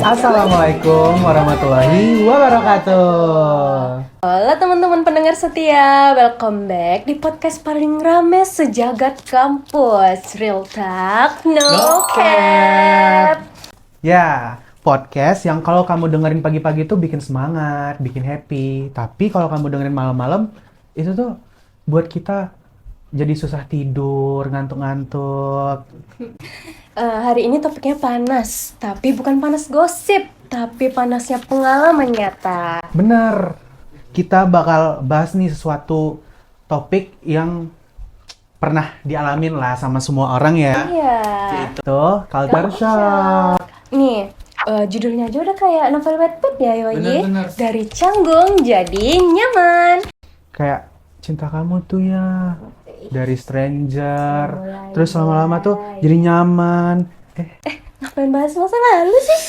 Assalamualaikum warahmatullahi wabarakatuh. Halo teman-teman pendengar setia, welcome back di podcast paling rame sejagat kampus, Real Talk No Cap. Ya, podcast yang kalau kamu dengerin pagi-pagi tuh bikin semangat, bikin happy. Tapi kalau kamu dengerin malam-malam, itu tuh buat kita jadi susah tidur, ngantuk-ngantuk. Hari ini topiknya panas, tapi bukan panas gosip, tapi panasnya pengalaman nyata. Bener, kita bakal bahas nih sesuatu topik yang pernah dialamin lah sama semua orang ya. Iya. Itu culture shock. Nih, judulnya aja udah kayak novel Wattpad ya, Yoyi. Bener-bener. Dari canggung jadi nyaman. Kayak cinta kamu tuh ya dari stranger, terus lama-lama tuh jadi nyaman. Ngapain bahas masa lalu sih?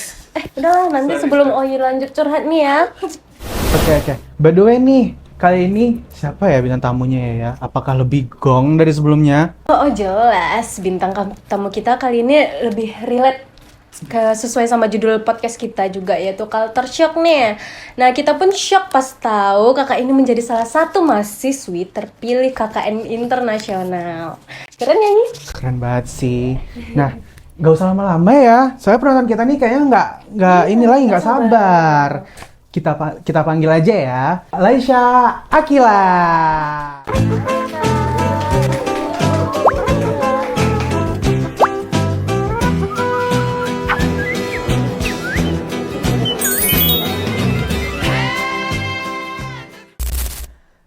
Udahlah, nanti sebelum Oyi lanjut curhat nih ya. Oke. By the way nih, kali ini siapa ya bintang tamunya ya? Apakah lebih gong dari sebelumnya? Oh jelas, bintang tamu kita kali ini lebih relate sesuai sama judul podcast kita juga, yaitu Culture Shock nih. Nah, kita pun shock pas tahu kakak ini menjadi salah satu mahasiswi terpilih KKN internasional. Keren ya nih? Keren banget sih. Nah, nggak usah lama-lama ya. Soalnya penonton kita nih kayaknya nggak ini lagi nggak sabar. Kita panggil aja ya, Laisha Akila.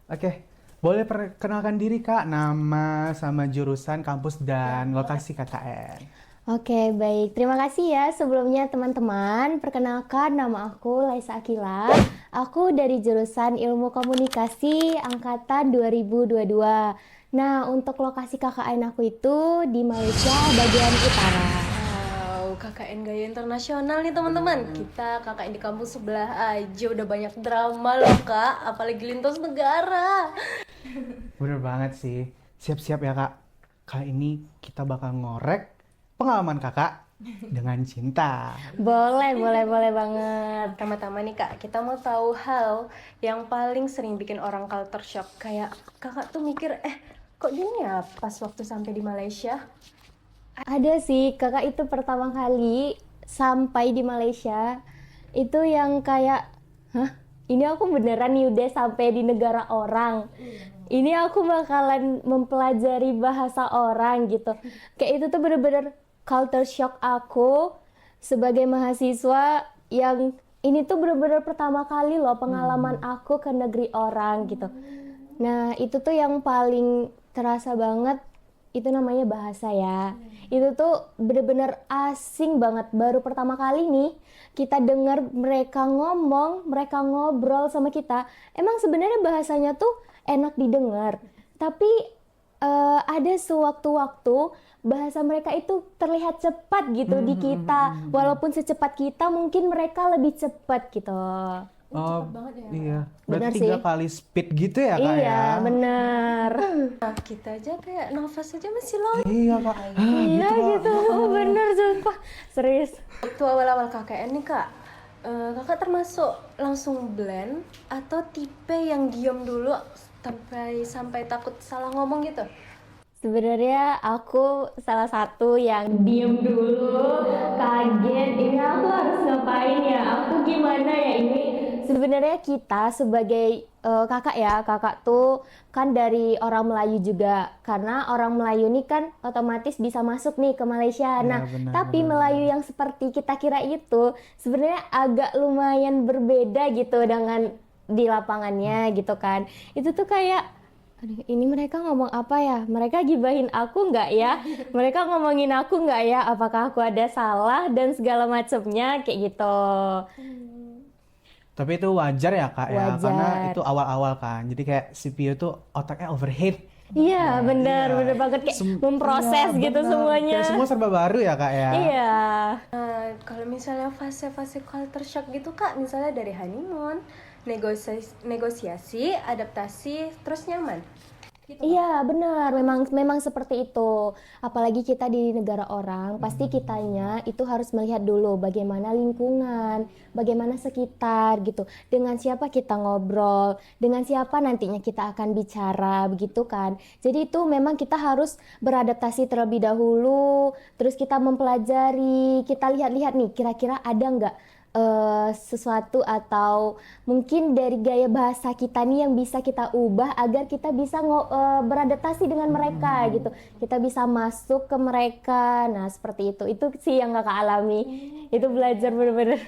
Oke, boleh perkenalkan diri Kak, nama sama jurusan, kampus, dan lokasi KKN. Oke, baik. Terima kasih ya sebelumnya teman-teman. Perkenalkan, nama aku Laisha Akila. Aku dari jurusan Ilmu Komunikasi angkatan 2022. Nah, untuk lokasi KKN aku itu di Malaysia bagian utara. Wow, KKN gaya internasional nih teman-teman. Kita KKN di kampus sebelah aja udah banyak drama loh Kak, apalagi lintas negara. Bener banget sih. Siap-siap ya Kak. Kali ini kita bakal ngorek pengalaman Kakak dengan cinta. Boleh banget. Pertama-tama nih Kak, kita mau tahu hal yang paling sering bikin orang culture shock. Kayak Kakak tuh mikir, kok gini ya pas waktu sampai di Malaysia? Ada sih, kakak itu pertama kali sampai di Malaysia itu yang kayak, hah? Ini aku beneran nih udah sampai di negara orang. Ini aku bakalan mempelajari bahasa orang gitu. Kayak itu tuh bener-bener culture shock aku sebagai mahasiswa yang ini tuh bener-bener pertama kali loh pengalaman aku ke negeri orang gitu. Nah, itu tuh yang paling terasa banget, itu namanya bahasa ya. Itu tuh bener-bener asing banget. Baru pertama kali nih kita dengar mereka ngomong, mereka ngobrol sama kita. Emang sebenarnya bahasanya tuh enak didengar, tapi ada sewaktu-waktu bahasa mereka itu terlihat cepat gitu di kita. Walaupun secepat kita, mungkin mereka lebih cepat gitu. Oh, banget ya. Iya. Bener Berarti sih. 3 kali speed gitu ya Kak Iya, ya? bener. Nah, kita aja kayak nafas aja masih lama. Iya Kak. Iya gitu, bener sumpah. Serius. Waktu awal-awal KKN nih Kak, Kakak termasuk langsung blend atau tipe yang diam dulu sampai takut salah ngomong gitu? Sebenarnya aku salah satu yang diem dulu, kaget, ini aku harus ngapain ya, aku gimana ya ini. Sebenarnya kita sebagai kakak ya, kakak tuh kan dari orang Melayu juga, karena orang Melayu ini kan otomatis bisa masuk nih ke Malaysia. Ya, Nah, benar, tapi benar. Melayu yang seperti kita kira itu sebenarnya agak lumayan berbeda gitu dengan di lapangannya gitu kan. Itu tuh kayak, aduh, ini mereka ngomong apa ya? Mereka gibahin aku nggak ya? Mereka ngomongin aku nggak ya? Apakah aku ada salah dan segala macamnya kayak gitu. Tapi itu wajar ya Kak ya, Wajar. karena itu awal-awal kan. Jadi kayak CPU tuh otaknya overheat. Iya, bener Iya. banget kayak Sem- memproses iya, gitu benar. semuanya. Kayak semua serba baru ya Kak ya. Iya. Kalau misalnya fase-fase culture shock gitu Kak, misalnya dari honeymoon, negosiasi, adaptasi, terus nyaman. Iya, benar. Memang seperti itu. Apalagi kita di negara orang, pasti kitanya itu harus melihat dulu bagaimana lingkungan, bagaimana sekitar gitu. Dengan siapa kita ngobrol, dengan siapa nantinya kita akan bicara, begitu kan. Jadi itu memang kita harus beradaptasi terlebih dahulu, terus kita mempelajari, kita lihat-lihat nih kira-kira ada nggak sesuatu atau mungkin dari gaya bahasa kita nih yang bisa kita ubah agar kita bisa beradaptasi dengan mereka gitu. Kita bisa masuk ke mereka. Nah, seperti itu. Itu sih yang kakak alami. Itu belajar bener-bener.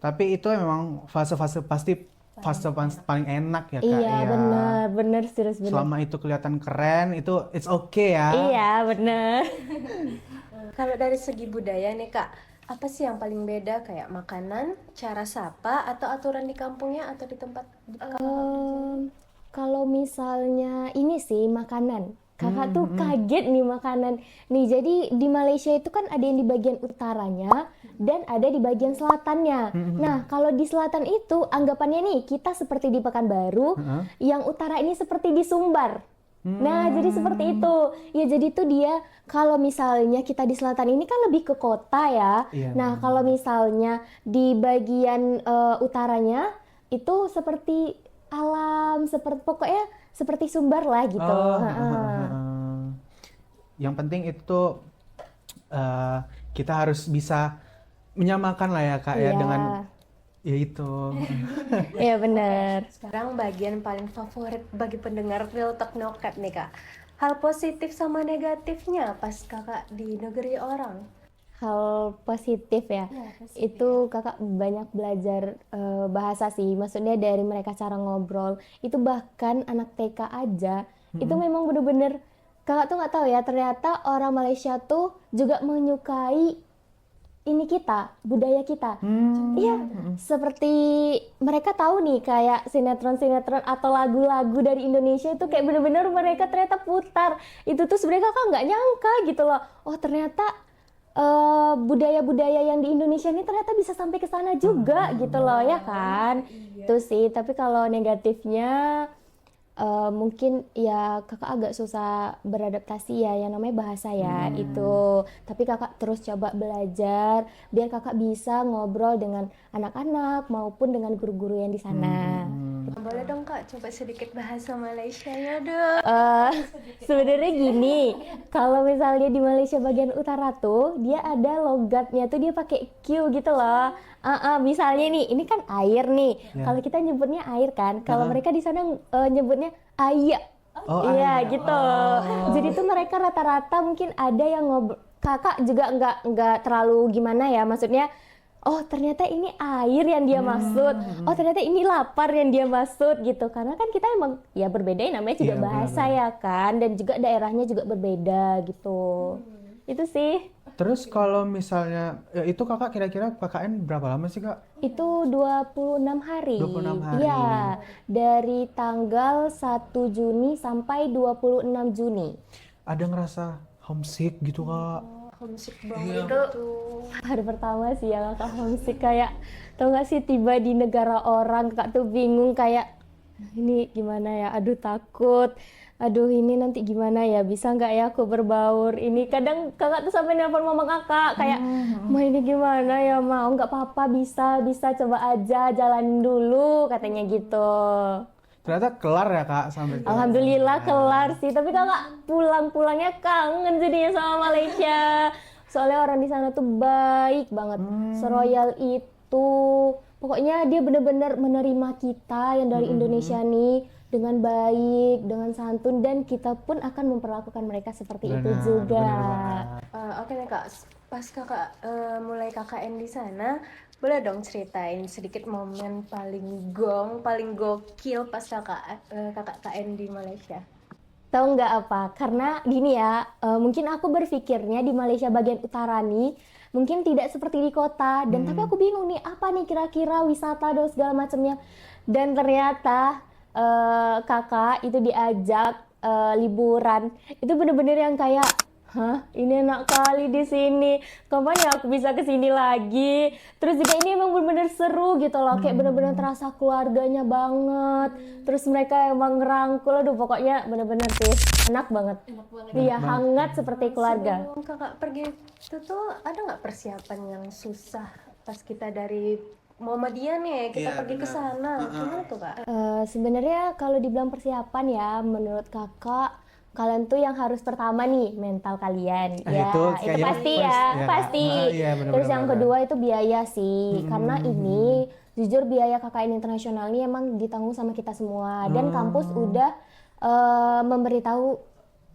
Tapi itu memang fase-fase pasti paling enak ya Kak. Iya, bener serius bener. Selama itu kelihatan keren, itu it's okay ya. Iya, bener. Kalau dari segi budaya nih Kak, apa sih yang paling beda kayak makanan, cara sapa, atau aturan di kampungnya atau di tempat di Kalau misalnya ini sih makanan, kakak tuh kaget nih makanan. Nih jadi di Malaysia itu kan ada yang di bagian utaranya dan ada di bagian selatannya. Nah kalau di selatan itu anggapannya nih kita seperti di Pekanbaru, yang utara ini seperti di Sumbar. Nah jadi seperti itu. Ya jadi tuh dia kalau misalnya kita di selatan ini kan lebih ke kota ya. Iya. Nah kalau misalnya di bagian utaranya itu seperti alam, seperti pokoknya seperti Sumbar lah gitu. Yang penting itu kita harus bisa menyamakan lah ya Kak ya Iya. dengan ya itu. Iya benar. Sekarang bagian paling favorit bagi pendengar Real Talk No Cap nih Kak. Hal positif sama negatifnya pas Kakak di negeri orang. Hal positif ya. Itu kakak banyak belajar bahasa sih. Maksudnya dari mereka cara ngobrol. Itu bahkan anak TK aja. Itu memang bener-bener kakak tuh nggak tahu ya. Ternyata orang Malaysia tuh juga menyukai ini kita, budaya kita. Iya, seperti mereka tahu nih kayak sinetron-sinetron atau lagu-lagu dari Indonesia itu kayak bener-bener mereka ternyata putar. Itu tuh sebenarnya kakak nggak nyangka gitu loh. Oh ternyata budaya-budaya yang di Indonesia ini ternyata bisa sampai ke sana juga gitu loh ya kan. Itu sih, tapi kalau negatifnya mungkin ya kakak agak susah beradaptasi ya yang namanya bahasa ya itu. Tapi kakak terus coba belajar biar kakak bisa ngobrol dengan anak-anak maupun dengan guru-guru yang di sana. Boleh dong Kak, coba sedikit bahasa Malaysia ya dong. Sebenarnya gini, kalau misalnya di Malaysia bagian utara tuh dia ada logatnya tuh dia pakai Q gitu loh. Misalnya nih, ini kan air nih. Kalau kita nyebutnya air kan, kalau mereka di sana nyebutnya ayah. Oh, Iya ayah. gitu. Jadi tuh mereka rata-rata mungkin ada yang ngobrol. Kakak juga nggak terlalu gimana ya, maksudnya. Oh ternyata ini air yang dia maksud. Oh ternyata ini lapar yang dia maksud gitu. Karena kan kita emang ya berbeda, namanya juga Iya, bahasa ya kan. Dan juga daerahnya juga berbeda gitu. Itu sih. Terus kalau misalnya itu kakak kira-kira KKN berapa lama sih Kak? Itu 26 hari. 26 hari. Iya, dari tanggal 1 Juni sampai 26 Juni. Ada ngerasa homesick gitu Kak? Homesick banget itu. Hari pertama sih yang kakak homesick kayak tau gak sih tiba di negara orang kakak tuh bingung kayak ini gimana ya, aduh takut, aduh ini nanti gimana ya, bisa nggak ya aku berbaur ini. Kadang kakak tuh sampai nelpon mama kakak kayak ma ini gimana ya, mau nggak apa-apa, bisa coba aja jalanin dulu katanya gitu. Ternyata kelar ya Kak sampai Alhamdulillah kelar sih, tapi kakak pulangnya kangen jadinya sama Malaysia. Soalnya orang di sana tuh baik banget, seroyal itu. Pokoknya dia bener-bener menerima kita yang dari Indonesia nih dengan baik, dengan santun, dan kita pun akan memperlakukan mereka seperti itu juga. benar banget. Oke nih Kak, pas Kakak mulai KKN di sana, boleh dong ceritain sedikit momen paling gokil pas kakak KKN di Malaysia. Tahu nggak apa? Karena gini ya, mungkin aku berpikirnya di Malaysia bagian utara nih, mungkin tidak seperti di kota. Dan tapi aku bingung nih, apa nih kira-kira wisata dan segala macamnya. Dan ternyata kakak itu diajak liburan. Itu bener-bener yang kayak, hah, ini enak kali di sini. Kapan ya aku bisa ke sini lagi? Terus juga ini emang bener-bener seru gitu loh, kayak bener-bener terasa keluarganya banget. Terus mereka emang ngerangkul, aduh pokoknya bener-bener sih enak banget. Iya, hangat seperti keluarga. Sebelum kakak pergi itu tuh ada nggak persiapan yang susah pas kita dari Muhammadiyah nih kita Iya, pergi ke benar. sana? Gimana tuh kak? Sebenarnya kalau dibilang persiapan ya, menurut kakak, kalian tuh yang harus pertama nih mental kalian, ya itu itu kayaknya pasti first, ya, ya. pasti. Iya, benar, Terus benar, yang benar. kedua itu biaya sih, karena ini jujur biaya KKN internasional ini emang ditanggung sama kita semua, dan kampus udah memberitahu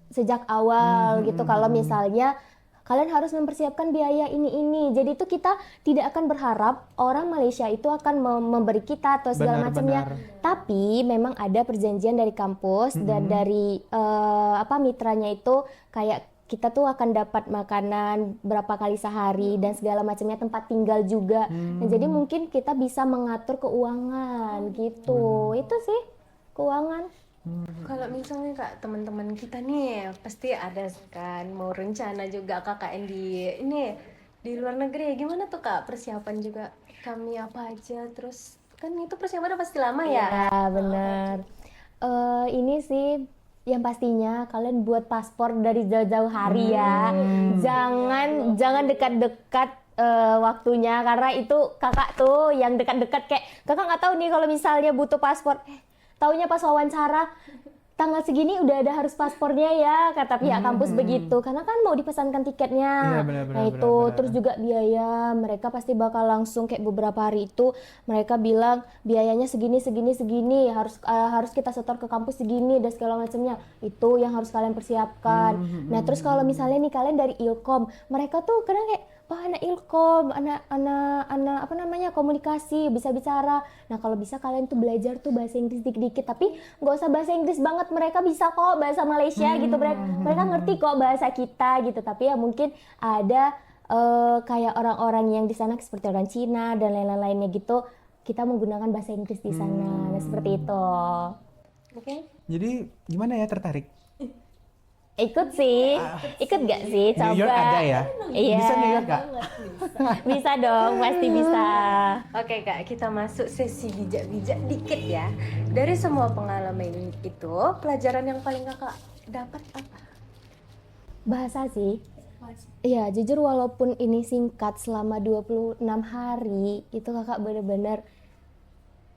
sejak awal gitu kalau misalnya kalian harus mempersiapkan biaya ini. Jadi itu kita tidak akan berharap orang Malaysia itu akan memberi kita atau segala Benar, macamnya. benar. Tapi memang ada perjanjian dari kampus dan dari mitranya itu kayak kita tuh akan dapat makanan berapa kali sehari dan segala macamnya, tempat tinggal juga. Nah, jadi mungkin kita bisa mengatur keuangan gitu. Itu sih keuangan. Kalau misalnya kak teman-teman kita nih pasti ada kan mau rencana juga KKN di luar negeri, gimana tuh kak persiapan juga kami apa aja, terus kan itu persiapannya pasti lama ya. Ya, bener. Ini sih yang pastinya kalian buat paspor dari jauh-jauh hari ya. Jangan dekat-dekat waktunya, karena itu kakak tuh yang dekat-dekat kayak kakak nggak tahu nih kalau misalnya butuh paspor. Taunya pas wawancara tanggal segini udah ada harus paspornya ya, kata pihak kampus begitu, karena kan mau dipesankan tiketnya. Iya, benar, Nah itu benar. terus juga biaya, mereka pasti bakal langsung kayak beberapa hari itu mereka bilang biayanya segini harus kita setor ke kampus segini dan segala macamnya. Itu yang harus kalian persiapkan. Nah terus kalau misalnya nih kalian dari Ilkom, mereka tuh kadang kayak anak Ilkom, anak apa namanya komunikasi, bisa bicara. Nah kalau bisa kalian tuh belajar tuh bahasa Inggris dikit-dikit, tapi nggak usah bahasa Inggris banget, mereka bisa kok bahasa Malaysia gitu, mereka ngerti kok bahasa kita gitu. Tapi ya mungkin ada kayak orang-orang yang di sana seperti orang Cina dan lain-lainnya gitu, kita menggunakan bahasa Inggris di sana. Nah seperti itu. Oke. Jadi gimana ya, tertarik? Ikut sih, ikut gak sih? Coba. New York ada ya? Iya. Bisa New York gak? Bisa dong, pasti bisa. Oke kak, kita masuk sesi bijak-bijak dikit ya. Dari semua pengalaman itu, pelajaran yang paling kakak dapat apa? Bahasa sih. Iya, jujur walaupun ini singkat selama 26 hari, itu kakak bener-bener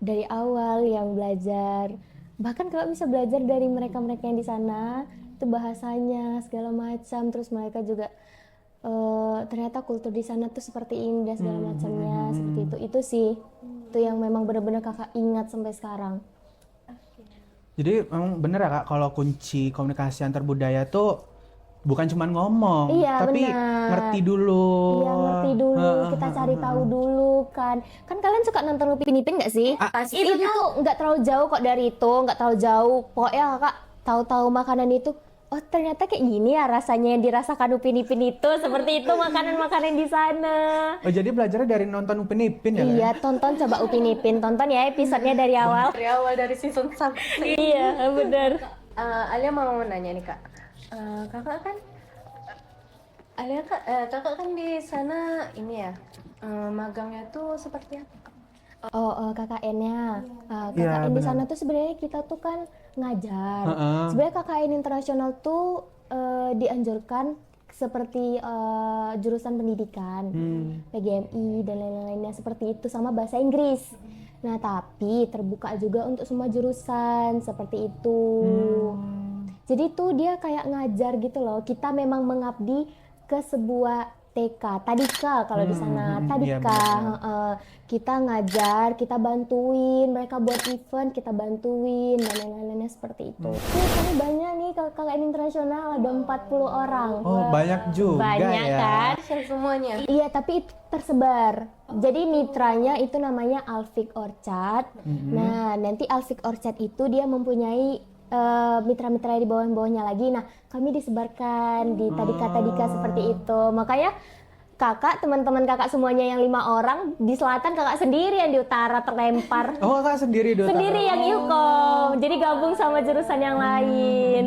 dari awal yang belajar. Bahkan kakak bisa belajar dari mereka-mereka yang di sana, itu bahasanya segala macam. Terus mereka juga ternyata kultur di sana tuh seperti ini dan segala macamnya, seperti itu. Itu sih, itu yang memang benar-benar kakak ingat sampai sekarang. Jadi memang bener ya kak, kalau kunci komunikasi antar budaya tuh bukan cuma ngomong, Iya, tapi benar. ngerti dulu. Iya, ngerti dulu, kita cari tahu dulu kan. Kan kalian suka nonton Upin Ipin nggak sih? Pasti. Itu tuh nggak terlalu jauh kok dari itu, nggak terlalu jauh. Pokoknya kakak tahu-tahu makanan itu. Oh ternyata kayak gini ya rasanya yang dirasakan Upin Ipin itu. Seperti itu makanan-makanan di sana. Oh jadi belajarnya dari nonton Upin Ipin ya? Iya, tonton coba Upin Ipin. Tonton ya episodenya dari awal. Dari awal dari season sampai Iya, bener. Alia mau nanya nih kak, kakak kan kakak kan di sana ini ya, magangnya tuh seperti apa? KKN-nya. Iya, KKN di benar. sana tuh sebenarnya kita tuh kan ngajar. Heeh. Sebenarnya KKN internasional tuh dianjurkan seperti jurusan pendidikan, PGMI dan lain-lainnya seperti itu, sama bahasa Inggris. Nah, tapi terbuka juga untuk semua jurusan seperti itu. Jadi tuh dia kayak ngajar gitu loh. Kita memang mengabdi ke sebuah TK, Tadika kalau di sana, iya, Tadika. benar. Kita ngajar, kita bantuin mereka buat event, kita bantuin dan lain-lainnya seperti itu. Kami banyak nih KKN internasional, ada 40 orang. Oh banyak juga Banyak ya. kan? Share semuanya. Iya, tapi itu tersebar. Jadi mitranya itu namanya Alfik Orchard. Nah, nanti Alfik Orchard itu dia mempunyai mitra-mitra di bawah-bawahnya lagi. Nah, kami disebarkan di tadika-tadika seperti itu. Makanya kakak, teman-teman kakak semuanya yang 5 orang, di selatan kakak sendiri yang di utara terlempar. Oh kakak sendiri di utara. Sendiri yang Ilkom. Jadi gabung sama jurusan yang lain.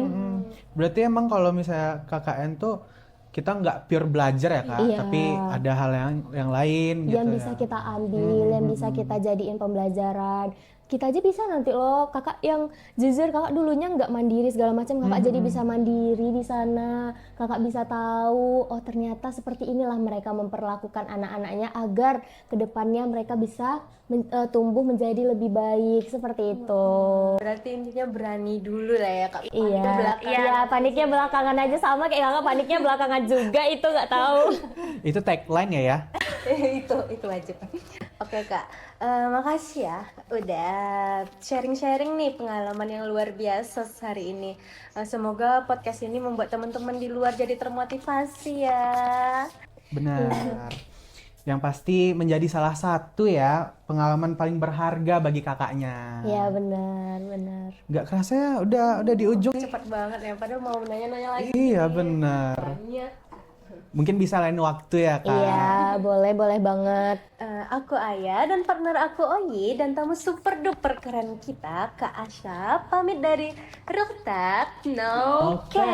Berarti emang kalau misalnya KKN tuh kita nggak pure belajar ya Kak, Iya. tapi ada hal yang lain gitu yang bisa ya. kita ambil, yang bisa kita jadiin pembelajaran. Kita aja bisa nanti loh, kakak yang jujur kakak dulunya nggak mandiri segala macam, kakak jadi bisa mandiri di sana. Kakak bisa tahu, oh ternyata seperti inilah mereka memperlakukan anak-anaknya agar kedepannya mereka bisa tumbuh menjadi lebih baik seperti itu. Berarti intinya berani dulu lah ya Kak. Iya, Belakangan. iya paniknya belakangan aja sama kayak kakak paniknya belakangan juga itu nggak tahu. Itu tagline ya. itu wajib. Oke Kak, makasih ya udah sharing-sharing nih pengalaman yang luar biasa hari ini. Semoga podcast ini membuat teman-teman di luar jadi termotivasi ya. Benar. Yang pasti menjadi salah satu ya pengalaman paling berharga bagi kakaknya. Iya benar, benar. Nggak kerasa ya udah di ujung. Cepat banget ya, padahal mau nanya-nanya lagi. Iya benar. Banyak. Mungkin bisa lain waktu ya Kak. Iya, boleh banget. Aku Aya dan partner aku Oyi dan tamu super duper keren kita Kak Asya pamit dari Ruktak No Oke.